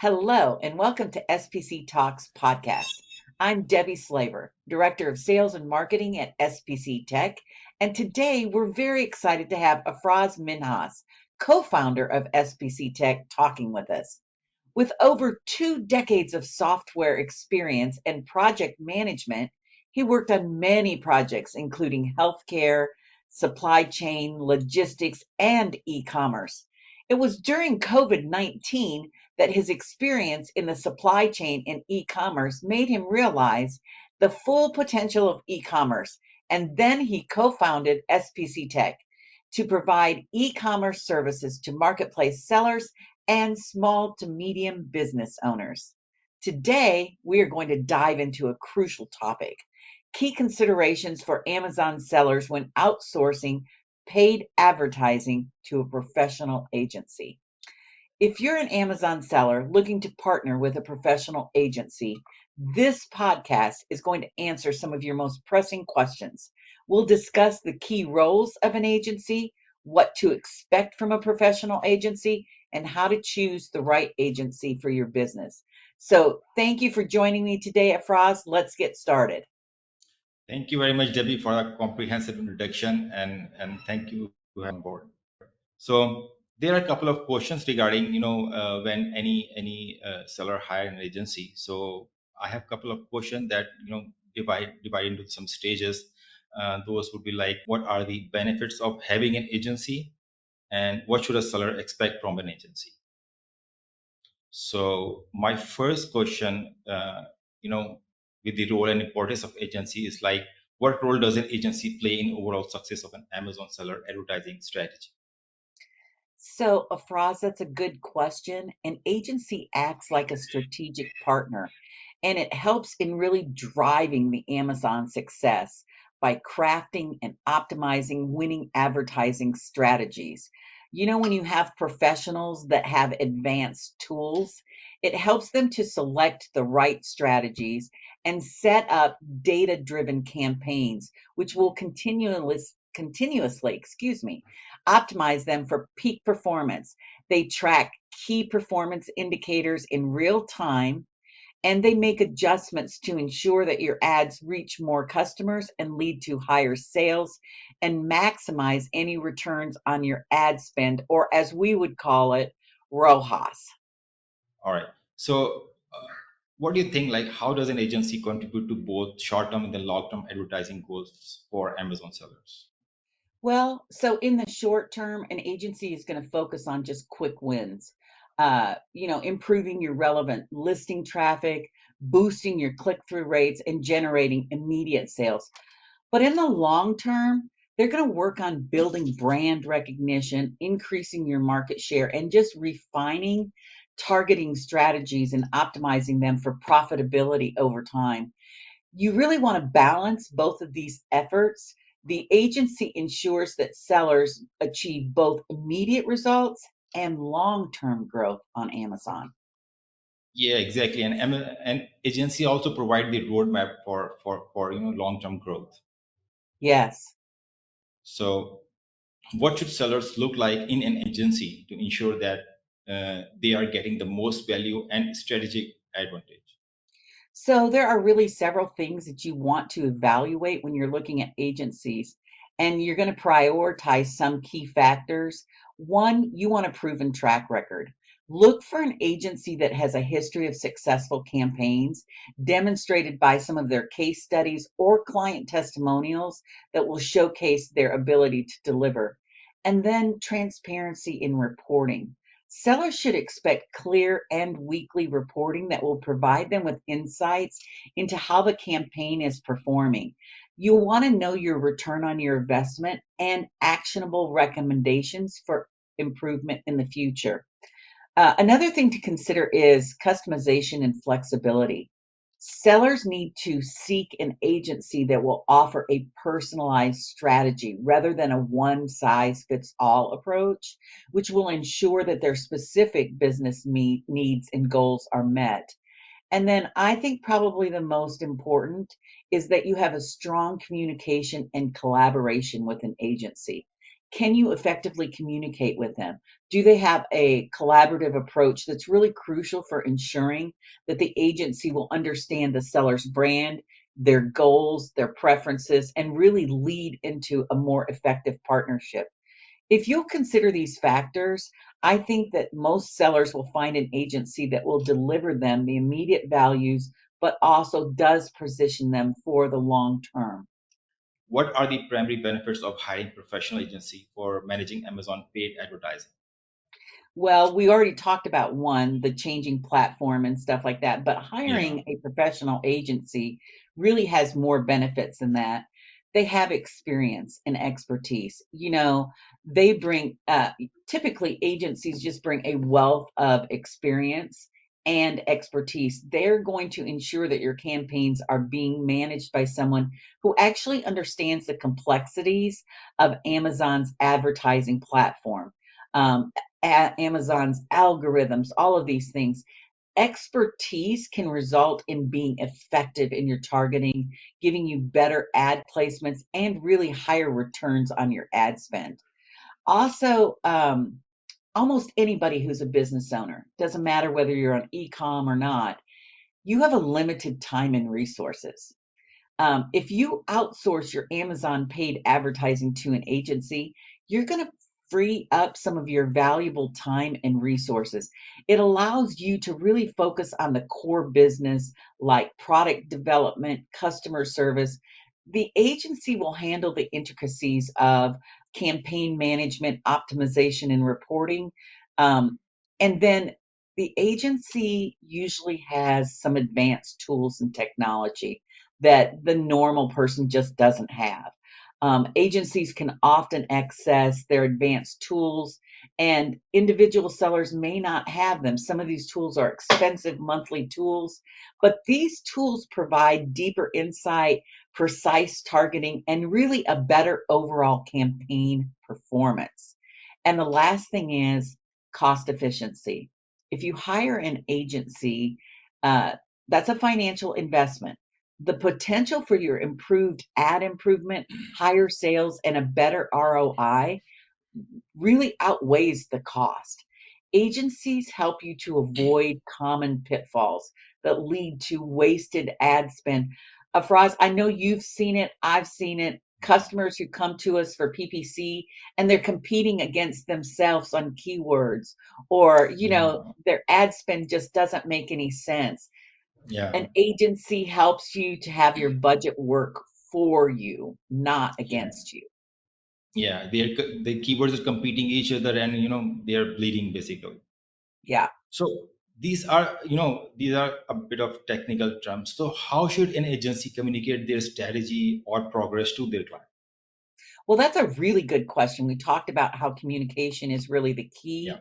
Hello, and welcome to SPCTalks podcast. I'm Debbie Slaver, Director of Sales and Marketing at SPCTEK, and today we're very excited to have Afraz Minhas, co-founder of SPCTEK, talking with us. With over 2 decades of software experience and project management, he worked on many projects, including healthcare, supply chain, logistics, and e-commerce. It was during COVID-19 that his experience in the supply chain and e-commerce made him realize the full potential of e-commerce, and then he co-founded SPCTech to provide e-commerce services to marketplace sellers and small to medium business owners. Today, we are going to dive into a crucial topic: key considerations for Amazon sellers when outsourcing paid advertising to a professional agency. If you're an Amazon seller looking to partner with a professional agency, this podcast is going to answer some of your most pressing questions. We'll discuss the key roles of an agency, what to expect from a professional agency, and how to choose the right agency for your business. So, thank you for joining me today at Frost. Let's get started. Thank you very much, Debbie, for a comprehensive introduction, and thank you to have on board. So there are a couple of questions regarding, when any seller hire an agency. So I have a couple of questions that divide into some stages. Those would be like, what are the benefits of having an agency, and what should a seller expect from an agency? So my first question, with the role and importance of agency is like, what role does an agency play in overall success of an Amazon seller advertising strategy? So, Afraz, that's a good question. An agency acts like a strategic partner, and it helps in really driving the Amazon success by crafting and optimizing winning advertising strategies. When you have professionals that have advanced tools, it helps them to select the right strategies and set up data-driven campaigns, which will continuously optimize them for peak performance. They track key performance indicators in real time, and they make adjustments to ensure that your ads reach more customers and lead to higher sales and maximize any returns on your ad spend, or as we would call it, ROHAS. All right. So what do you think, like, how does an agency contribute to both short-term and the long-term advertising goals for Amazon sellers? Well, so in the short term, an agency is going to focus on just quick wins. Improving your relevant listing traffic, boosting your click-through rates, and generating immediate sales. But in the long term, they're going to work on building brand recognition, increasing your market share, and just refining targeting strategies and optimizing them for profitability over time. You really want to balance both of these efforts. The agency ensures that sellers achieve both immediate results and long-term growth on Amazon. Yeah, exactly. And agency also provide the roadmap for long-term growth. Yes. So what should sellers look like in an agency to ensure that they are getting the most value and strategic advantage? So there are really several things that you want to evaluate when you're looking at agencies, and you're going to prioritize some key factors. One, you want a proven track record. Look for an agency that has a history of successful campaigns demonstrated by some of their case studies or client testimonials that will showcase their ability to deliver. And then transparency in reporting. Sellers should expect clear and weekly reporting that will provide them with insights into how the campaign is performing. You'll want to know your return on your investment and actionable recommendations for improvement in the future. Another thing to consider is customization and flexibility. Sellers need to seek an agency that will offer a personalized strategy rather than a one size fits all approach, which will ensure that their specific business needs and goals are met. And then I think probably the most important is that you have a strong communication and collaboration with an agency. Can you effectively communicate with them? Do they have a collaborative approach that's really crucial for ensuring that the agency will understand the seller's brand, their goals, their preferences, and really lead into a more effective partnership? If you'll consider these factors, I think that most sellers will find an agency that will deliver them the immediate values, but also does position them for the long term. What are the primary benefits of hiring professional agency for managing Amazon paid advertising? Well, we already talked about one, the changing platform and stuff like that, but Yeah. hiring a professional agency really has more benefits than that. They have experience and expertise. They bring, typically, agencies just bring a wealth of experience and expertise. They're going to ensure that your campaigns are being managed by someone who actually understands the complexities of Amazon's advertising platform. Um, Amazon's algorithms, all of these things. Expertise can result in being effective in your targeting, giving you better ad placements and really higher returns on your ad spend. Also, almost anybody who's a business owner, doesn't matter whether you're on e-com or not, you have a limited time and resources. If you outsource your Amazon paid advertising to an agency, you're going to free up some of your valuable time and resources. It allows you to really focus on the core business like product development, customer service. The agency will handle the intricacies of campaign management, optimization, and reporting. Um, and then the agency usually has some advanced tools and technology that the normal person just doesn't have. Agencies can often access their advanced tools, and individual sellers may not have them. Some of these tools are expensive monthly tools, but these tools provide deeper insight, precise targeting, and really a better overall campaign performance. And the last thing is cost efficiency. If you hire an agency, uh, that's a financial investment. The potential for your improved ad improvement, higher sales, and a better ROI really outweighs the cost. Agencies help you to avoid common pitfalls that lead to wasted ad spend. Afraz, I know you've seen it, I've seen it. Customers who come to us for PPC and they're competing against themselves on keywords, or Yeah. their ad spend just doesn't make any sense. Yeah. An agency helps you to have your budget work for you, not Yeah. against you. Yeah. The keywords are competing each other, and they are bleeding basically. Yeah. So these are a bit of technical terms. So how should an agency communicate their strategy or progress to their client? Well, that's a really good question. We talked about how communication is really the Yeah. key,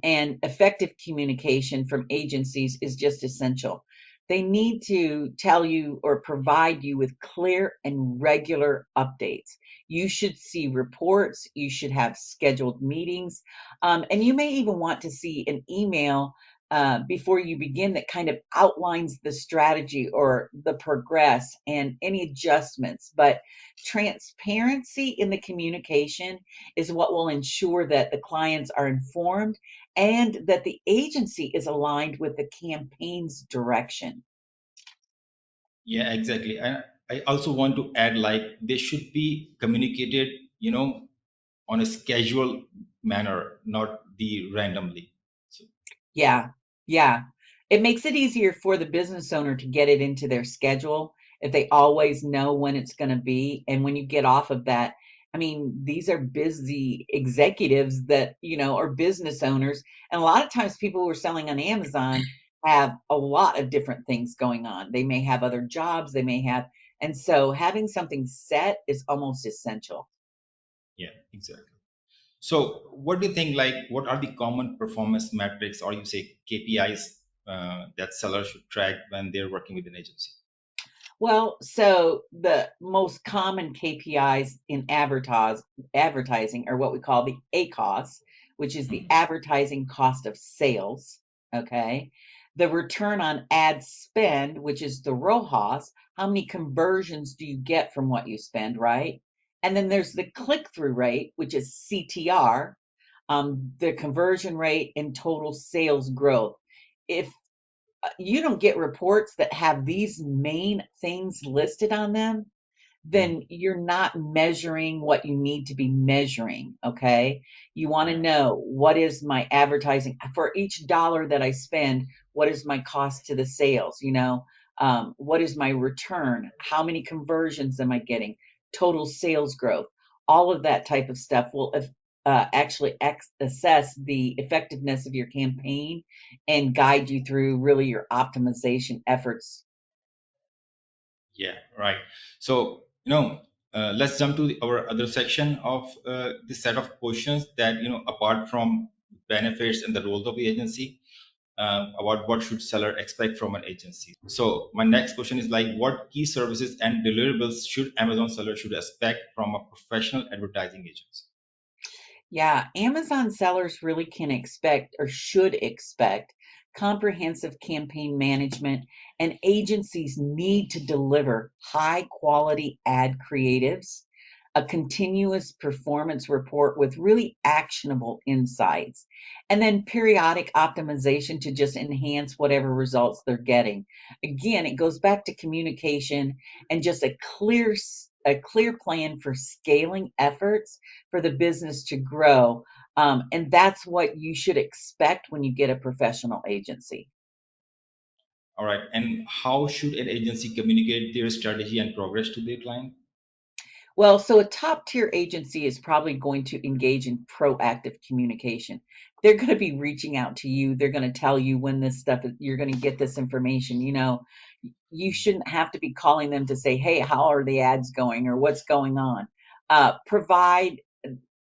and effective communication from agencies is just essential. They need to tell you or provide you with clear and regular updates. You should see reports, you should have scheduled meetings, and you may even want to see an email before you begin that kind of outlines the strategy or the progress and any adjustments. But transparency in the communication is what will ensure that the clients are informed and that the agency is aligned with the campaign's direction. Yeah, exactly. And I also want to add, like, they should be communicated, on a scheduled manner, not the randomly. So Yeah, yeah. It makes it easier for the business owner to get it into their schedule if they always know when it's going to be. And when you get off of that, I mean, these are busy executives that, are business owners. And a lot of times people who are selling on Amazon have a lot of different things going on. They may have other jobs, and so having something set is almost essential. yeah, exactly. So what do you think, like, what are the common performance metrics, or you say KPIs, that sellers should track when they're working with an agency? Well, so the most common KPIs in advertising are what we call the ACOS, which is the Mhm. advertising cost of sales. Okay. The return on ad spend, which is the ROHAS. How many conversions do you get from what you spend, right? And then there's the click-through rate, which is CTR, the conversion rate and total sales growth. If you don't get reports that have these main things listed on them, Mm. then you're not measuring what you need to be measuring. Okay. You want to Yeah. know, what is my advertising for each dollar that I spend? What is my cost to the sales? What is my return? How many conversions am I getting? Total sales growth. All of that type of stuff will actually assess the effectiveness of your campaign and guide you through really your optimization efforts. Yeah, right. So, let's jump to our other section of this set of questions that, apart from benefits and the roles of the agency, about what should seller expect from an agency. So my next question is like, what key services and deliverables should Amazon seller should expect from a professional advertising agency? Yeah, Amazon sellers really can expect or should expect comprehensive campaign management, and agencies need to deliver high quality ad creatives, a continuous performance report with really actionable insights, and then periodic optimization to just enhance whatever results they're getting. Again, it goes back to communication and just a clear plan for scaling efforts for the business to grow. And that's what you should expect when you get a professional agency. All right. And how should an agency communicate their strategy and progress to their client? Well, so a top tier agency is probably going to engage in proactive communication. They're going to be reaching out to you. They're going to tell you when this stuff is, you're going to get this information. You shouldn't have to be calling them to say, hey, how are the ads going or what's going on? Provide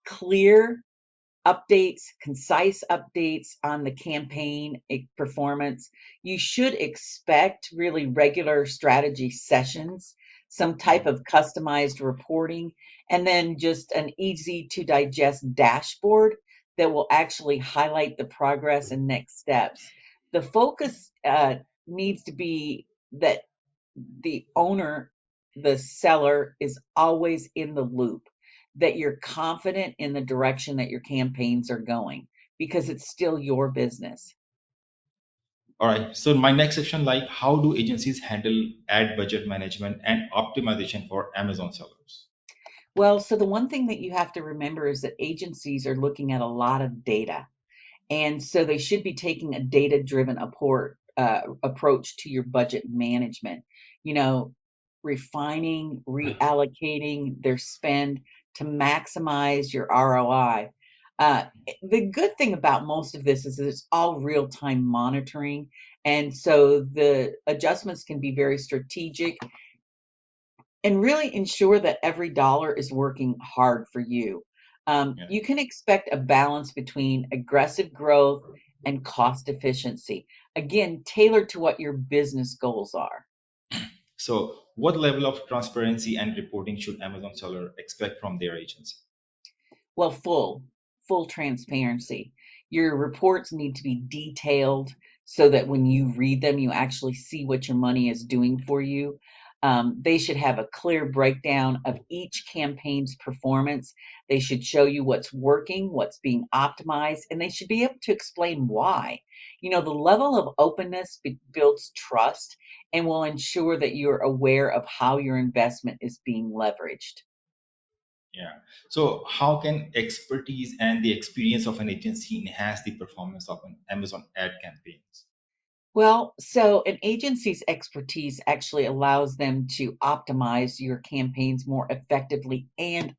clear updates, concise updates on the campaign performance. You should expect really regular strategy sessions, some type of customized reporting, and then just an easy to digest dashboard that will actually highlight the progress and next steps. The focus needs to be that the owner, the seller, is always in the loop, that you're confident in the direction that your campaigns are going because it's still your business. All right. So my next section, like, how do agencies handle ad budget management and optimization for Amazon sellers? Well, so the one thing that you have to remember is that agencies are looking at a lot of data. And so they should be taking a data-driven approach to your budget management, you know, refining, reallocating their spend to maximize your ROI. The good thing about most of this is that it's all real-time monitoring. And so the adjustments can be very strategic and really ensure that every dollar is working hard for you. Yeah. You can expect a balance between aggressive growth and cost efficiency, again, tailored to what your business goals are. So what level of transparency and reporting should Amazon seller expect from their agency? Well, full transparency. Your reports need to be detailed so that when you read them, you actually see what your money is doing for you. They should have a clear breakdown of each campaign's performance. They should show you what's working, what's being optimized, and they should be able to explain why. The level of openness builds trust and will ensure that you're aware of how your investment is being leveraged. Yeah. So how can expertise and the experience of an agency enhance the performance of an Amazon ad campaigns? Well, so an agency's expertise actually allows them to optimize your campaigns more effectively and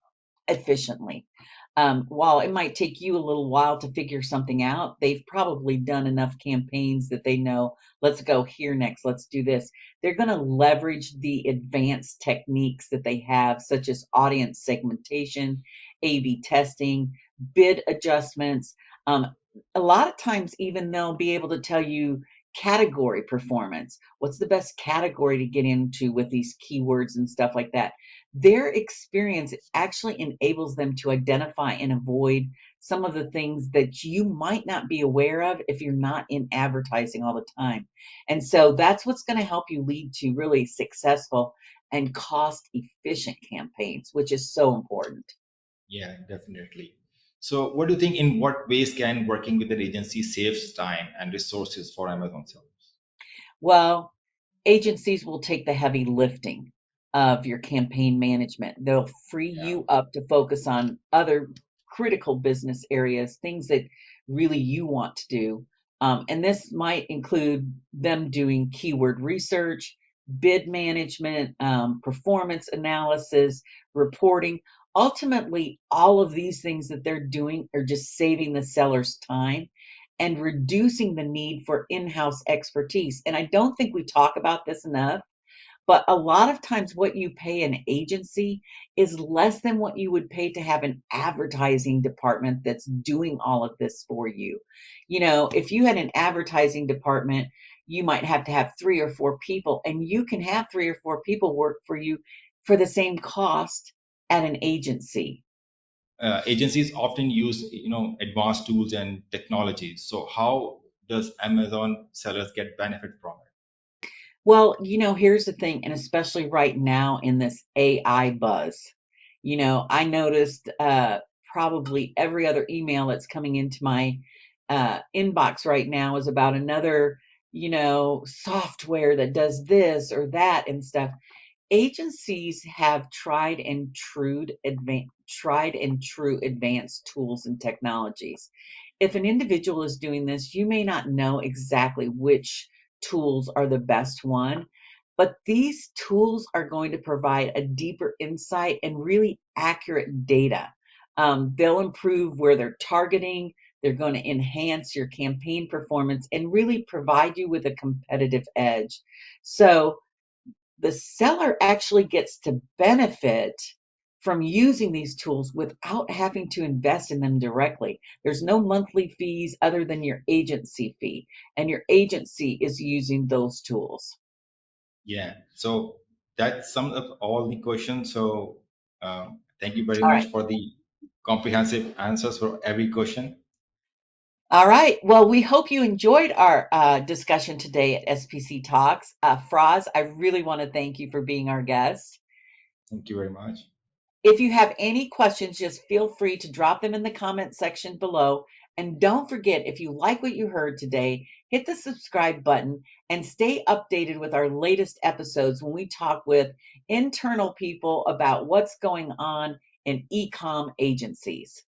efficiently. While it might take you a little while to figure something out, they've probably done enough campaigns that they know, let's go here next, let's do this. They're going to leverage the advanced techniques that they have, such as audience segmentation, A/B testing, bid adjustments. A lot of times, even they'll be able to tell you category performance. What's the best category to get into with these keywords and stuff like that? Their experience actually enables them to identify and avoid some of the things that you might not be aware of if you're not in advertising all the time. And so that's what's going to help you lead to really successful and cost efficient campaigns, which is so important. Yeah, definitely. So what do you think, in what ways can working with an agency saves time and resources for Amazon sellers? Well, agencies will take the heavy lifting of your campaign management. They'll free Yeah. you up to focus on other critical business areas, things that really you want to do. And this might include them doing keyword research, bid management, performance analysis, reporting. Ultimately, all of these things that they're doing are just saving the seller's time and reducing the need for in-house expertise. And I don't think we talk about this enough, but a lot of times what you pay an agency is less than what you would pay to have an advertising department that's doing all of this for you. You know, if you had an advertising department, you might have to have 3 or 4 people, and you can have 3 or 4 people work for you for the same cost at an agency. Agencies often use, advanced tools and technologies. So how does Amazon sellers get benefit from it? Well, here's the thing, and especially right now in this AI buzz, I noticed probably every other email that's coming into my inbox right now is about another, software that does this or that and stuff. Agencies have tried and true advanced tools and technologies. If an individual is doing this, you may not know exactly which tools are the best one, but these tools are going to provide a deeper insight and really accurate data. They'll improve where they're targeting. They're going to enhance your campaign performance and really provide you with a competitive edge. So the seller actually gets to benefit from using these tools without having to invest in them directly. There's no monthly fees other than your agency fee, and your agency is using those tools. Yeah. So that sums up all the questions. So thank you very All much right. for the comprehensive answers for every question. All right. Well, we hope you enjoyed our discussion today at SPC Talks. Froz, I really want to thank you for being our guest. Thank you very much. If you have any questions, just feel free to drop them in the comment section below. And don't forget, if you like what you heard today, hit the subscribe button and stay updated with our latest episodes when we talk with internal people about what's going on in e-com agencies.